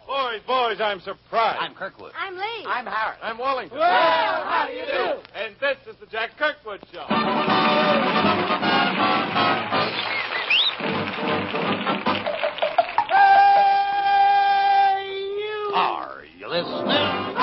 Boys, I'm surprised. I'm Kirkwood. I'm Lee. I'm Harris. I'm Wellington. Well, how do you do? And this is the Jack Kirkwood Show. Hey, you! Are you listening?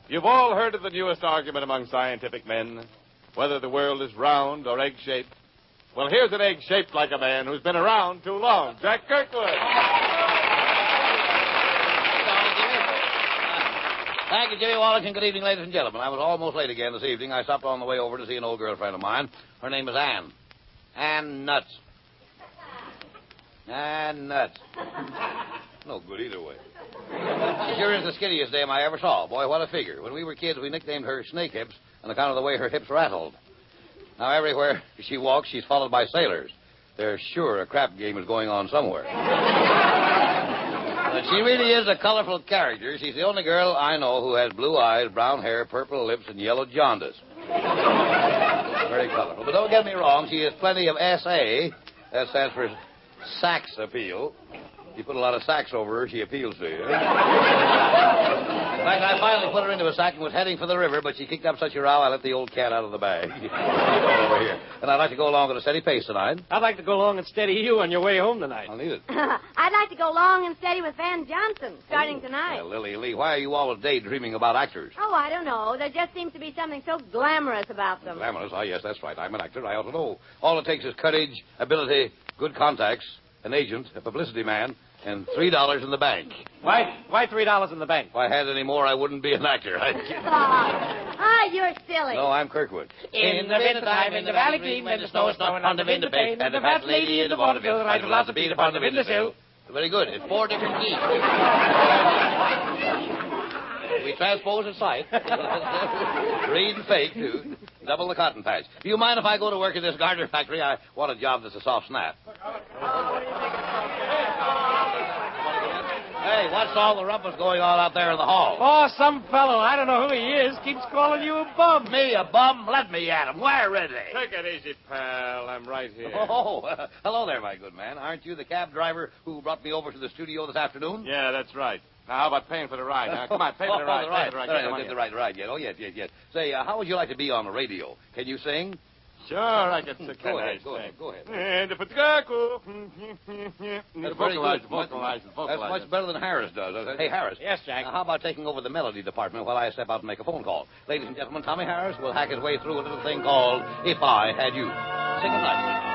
You've all heard of the newest argument among scientific men, whether the world is round or egg-shaped. Well, here's an egg shaped like a man who's been around too long, Jack Kirkwood. Thank you, Jimmy Wallace, and good evening, ladies and gentlemen. I was almost late again this evening. I stopped on the way over to see an old girlfriend of mine. Her name is Ann. Ann Nuts. Ann Nuts. No good either way. She sure is the skinniest dame I ever saw. Boy, what a figure. When we were kids, we nicknamed her Snake Hips on account of the way her hips rattled. Now, everywhere she walks, she's followed by sailors. They're sure a crap game is going on somewhere. But she really is a colorful character. She's the only girl I know who has blue eyes, brown hair, purple lips, and yellow jaundice. Very colorful. But don't get me wrong, she has plenty of S.A. That stands for sex appeal. You put a lot of sacks over her, she appeals to you. In fact, I finally put her into a sack and was heading for the river, but she kicked up such a row, I let the old cat out of the bag. Over here. And I'd like to go along at a steady pace tonight. I'd like to go along and steady you on your way home tonight. I'll need it. I'd like to go long and steady with Van Johnson, starting tonight. Well, Lily Lee, why are you always daydreaming about actors? Oh, I don't know. There just seems to be something so glamorous about them. Glamorous? Oh, yes, that's right. I'm an actor. I ought to know. All it takes is courage, ability, good contacts, an agent, a publicity man, and $3 in the bank. Why $3 in the bank? If I had any more, I wouldn't be an actor. You're silly. No, I'm Kirkwood. In the winter time, in the valley green, when the snow is snowing on the window pane, and the fat lady in the vaudeville rides lots of beat upon the windowsill. Very good. It's 4 different keys. We transpose a sight. Read and fake, too. Double the cotton patch. Do you mind if I go to work in this garter factory? I want a job that's a soft snap. Hey, what's all the rumpus going on out there in the hall? Oh, some fellow, I don't know who he is, keeps calling you a bum. Me, a bum? Let me at him. Where, Ridley? Take it easy, pal. I'm right here. Oh, hello there, my good man. Aren't you the cab driver who brought me over to the studio this afternoon? Yeah, that's right. Now, how about paying for the ride? Come on, pay for the ride. Pay for the ride. I'll get the right ride yet. Oh, yes. Say, how would you like to be on the radio? Can you sing? Sure, I can sing. Go ahead. And if it's Gaku. That's very good. Vocalize. That's much better than Harris does. Hey, Harris. Yes, Jack. Now, how about taking over the melody department while I step out and make a phone call? Ladies and gentlemen, Tommy Harris will hack his way through a little thing called If I Had You. Sing it nicely now.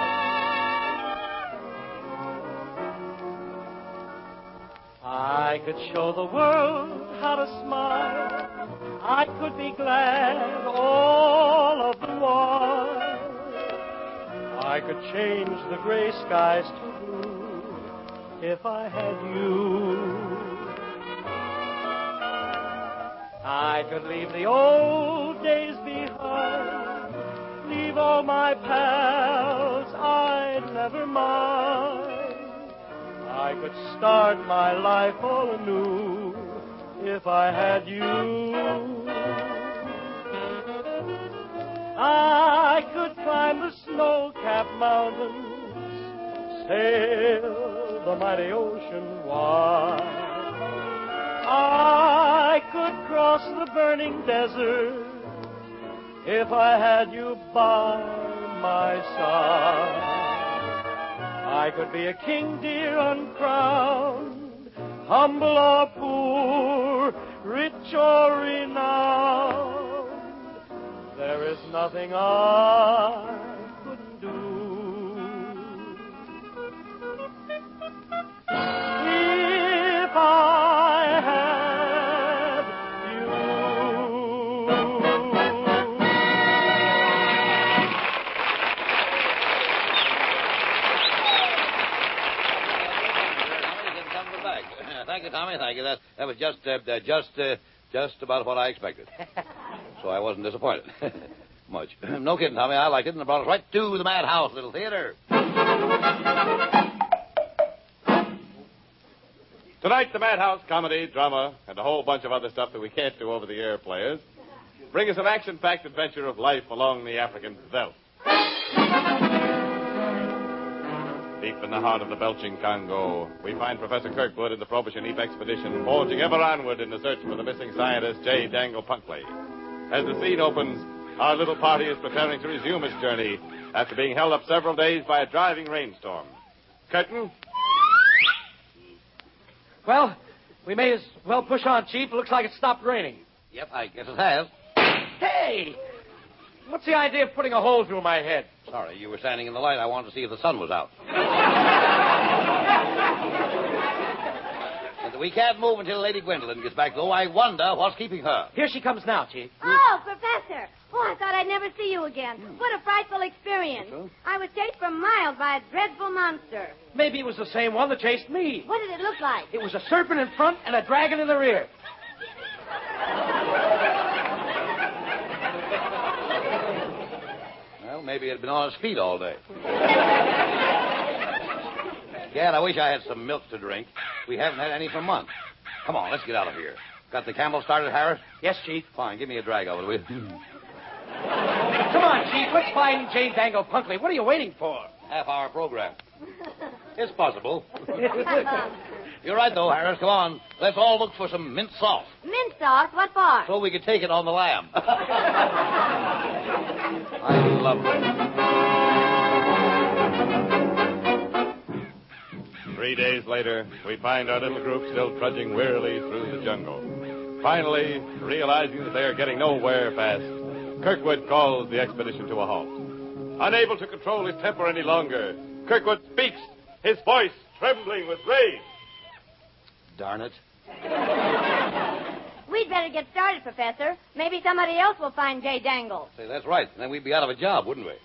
I could show the world how to smile. I could be glad all of the while. I could change the gray skies to blue if I had you. I could leave the old days behind, leave all my pals I'd never mind. I could start my life all anew if I had you. I could climb the snow-capped mountains, sail the mighty ocean wide. I could cross the burning desert if I had you by my side. I could be a king, dear, uncrowned, humble or poor, rich or renowned. There is nothing I couldn't do if I had you. Thank you, Tommy. Thank you. That was just about what I expected. So I wasn't disappointed. Much. No kidding, Tommy. I liked it, and it brought us right to the Madhouse Little Theater. Tonight, the Madhouse comedy, drama, and a whole bunch of other stuff that we can't do over the air, players, bring us an action-packed adventure of life along the African veldt. Deep in the heart of the belching Congo, we find Professor Kirkwood and the Frobisher-Neep expedition forging ever onward in the search for the missing scientist, J. Dangle Punkley. As the scene opens, our little party is preparing to resume its journey after being held up several days by a driving rainstorm. Curtain? Well, we may as well push on, Chief. It looks like it stopped raining. Yep, I guess it has. Hey! What's the idea of putting a hole through my head? Sorry, you were standing in the light. I wanted to see if the sun was out. And we can't move until Lady Gwendolyn gets back, though. I wonder what's keeping her. Here she comes now, Chief. Oh, Professor. Oh, I thought I'd never see you again. What a frightful experience. So? I was chased for miles by a dreadful monster. Maybe it was the same one that chased me. What did it look like? It was a serpent in front and a dragon in the rear. Well, maybe it had been on his feet all day. Gad, I wish I had some milk to drink. We haven't had any for months. Come on, let's get out of here. Got the camel started, Harris? Yes, Chief. Fine, give me a drag of it, will you? Come on, Chief. Let's find J. Dangle Punkley. What are you waiting for? Half-hour program. It's possible. You're right, though, Harris. Come on. Let's all look for some mint sauce. Mint sauce? What for? So we can take it on the lamb. I love it. 3 days later, we find our little group still trudging wearily through the jungle. Finally, realizing that they are getting nowhere fast, Kirkwood calls the expedition to a halt. Unable to control his temper any longer, Kirkwood speaks, his voice trembling with rage. Darn it. We'd better get started, Professor. Maybe somebody else will find J. Dangle. Say, that's right. Then we'd be out of a job, wouldn't we?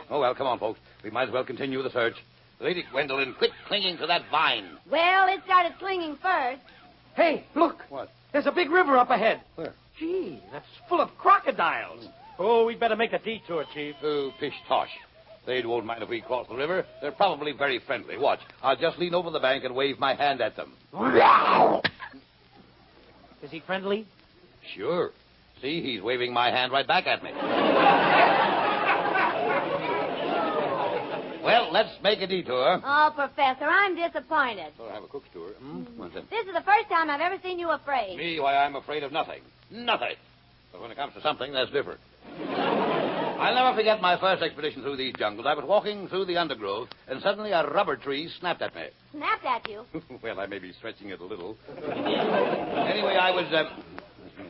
Well, come on, folks. We might as well continue the search. Lady Gwendolyn, quit clinging to that vine. Well, it started swinging first. Hey, look. What? There's a big river up ahead. Where? Gee, that's full of crocodiles. Oh, we'd better make a detour, Chief. Oh, pish-tosh. They won't mind if we cross the river. They're probably very friendly. Watch. I'll just lean over the bank and wave my hand at them. Is he friendly? Sure. See, he's waving my hand right back at me. Well, let's make a detour. Oh, Professor, I'm disappointed. So I have a cook's tour. What's that? This is the first time I've ever seen you afraid. Me, why, I'm afraid of nothing. Nothing. But when it comes to something, that's different. I'll never forget my first expedition through these jungles. I was walking through the undergrowth, and suddenly a rubber tree snapped at me. Snapped at you? Well, I may be stretching it a little. Anyway, I was,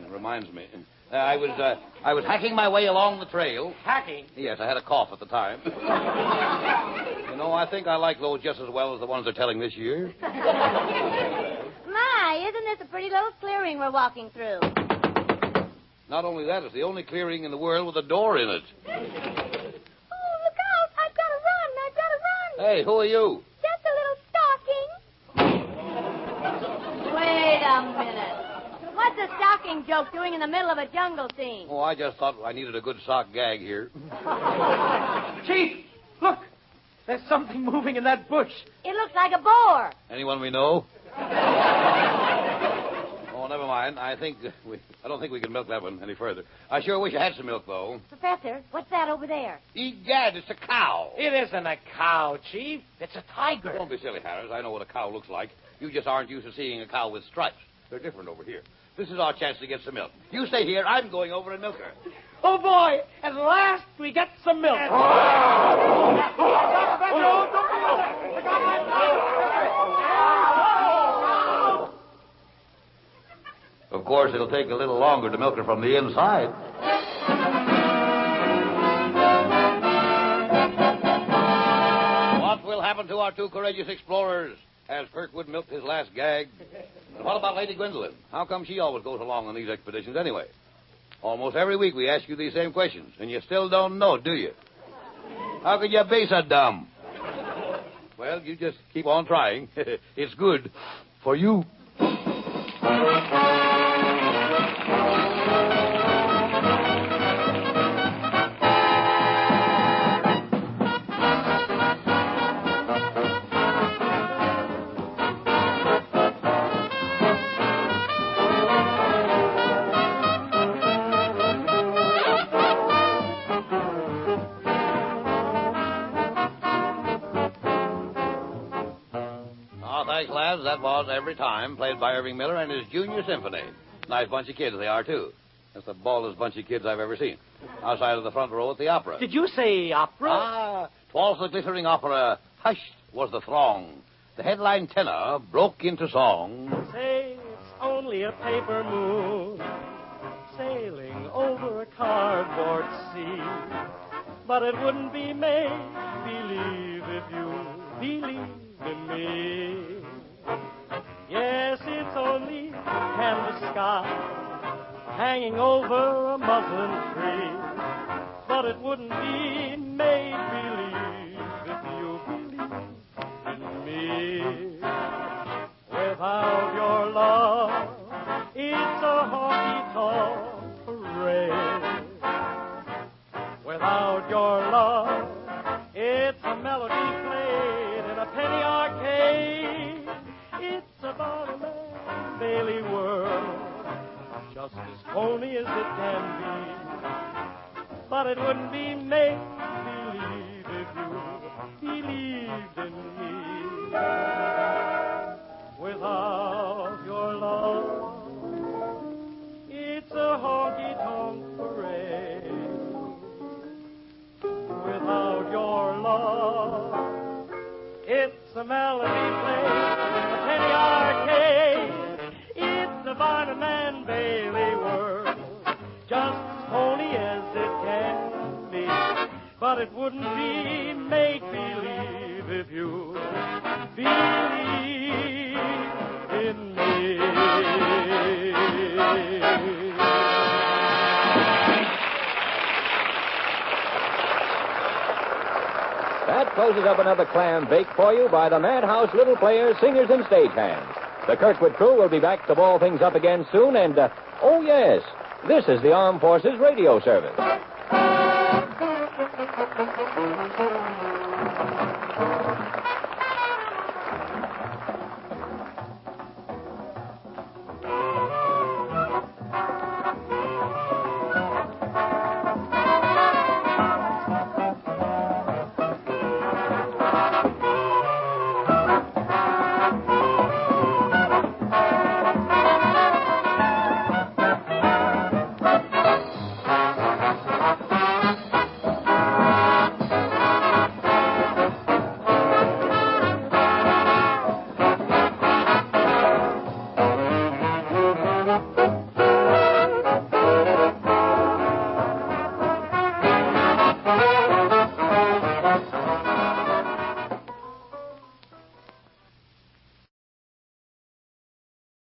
reminds me. I was hacking my way along the trail. Hacking? Yes, I had a cough at the time. You know, I think I like those just as well as the ones they're telling this year. My, isn't this a pretty little clearing we're walking through? Not only that, it's the only clearing in the world with a door in it. Oh, look out. I've got a Hey, who are you? Just a little stocking. Wait a minute. What's a stocking joke doing in the middle of a jungle scene? Oh, I just thought I needed a good sock gag here. Chief, look. There's something moving in that bush. It looks like a boar. Anyone we know? Oh, never mind. I don't think we can milk that one any further. I sure wish I had some milk, though. Professor, what's that over there? Egad, it's a cow. It isn't a cow, Chief. It's a tiger. Don't be silly, Harris. I know what a cow looks like. You just aren't used to seeing a cow with stripes. They're different over here. This is our chance to get some milk. You stay here. I'm going over and milk her. Oh, boy. At last, we get some milk. Of course, it'll take a little longer to milk her from the inside. What will happen to our two courageous explorers? Has Kirkwood milked his last gag? And what about Lady Gwendolyn? How come she always goes along on these expeditions anyway? Almost every week we ask you these same questions, and you still don't know, do you? How could you be so dumb? Well, you just keep on trying. It's good for you. Thanks, lads. That was Every Time, played by Irving Miller and his Junior Symphony. Nice bunch of kids they are, too. That's the baldest bunch of kids I've ever seen. Outside of the front row at the opera. Did you say opera? Ah, 'twas the glittering opera. Hushed was the throng. The headline tenor broke into song. Say it's only a paper moon sailing over a cardboard sea. But it wouldn't be make-believe if you believed in me. Yes, it's only canvas sky hanging over a muslin tree. But it wouldn't be make-believe if you believed in me. Without your love, it's a honky-tonk parade. Without your love, it's a melody played in a penny arcade. It's about a man Bailey world, just as phony as it can be. But it wouldn't be make-believe if you believed in me. Without your love, it's a honky-tonk parade. Without your love, it's a melody played in the penny arcade. It's the Barnum and Bailey world, just as phony as it can be. But it wouldn't be make-believe if you believe in me. That closes up another clam bake for you by the Madhouse Little Players, Singers, and Stagehands. The Kirkwood crew will be back to ball things up again soon, and, oh yes, this is the Armed Forces Radio Service.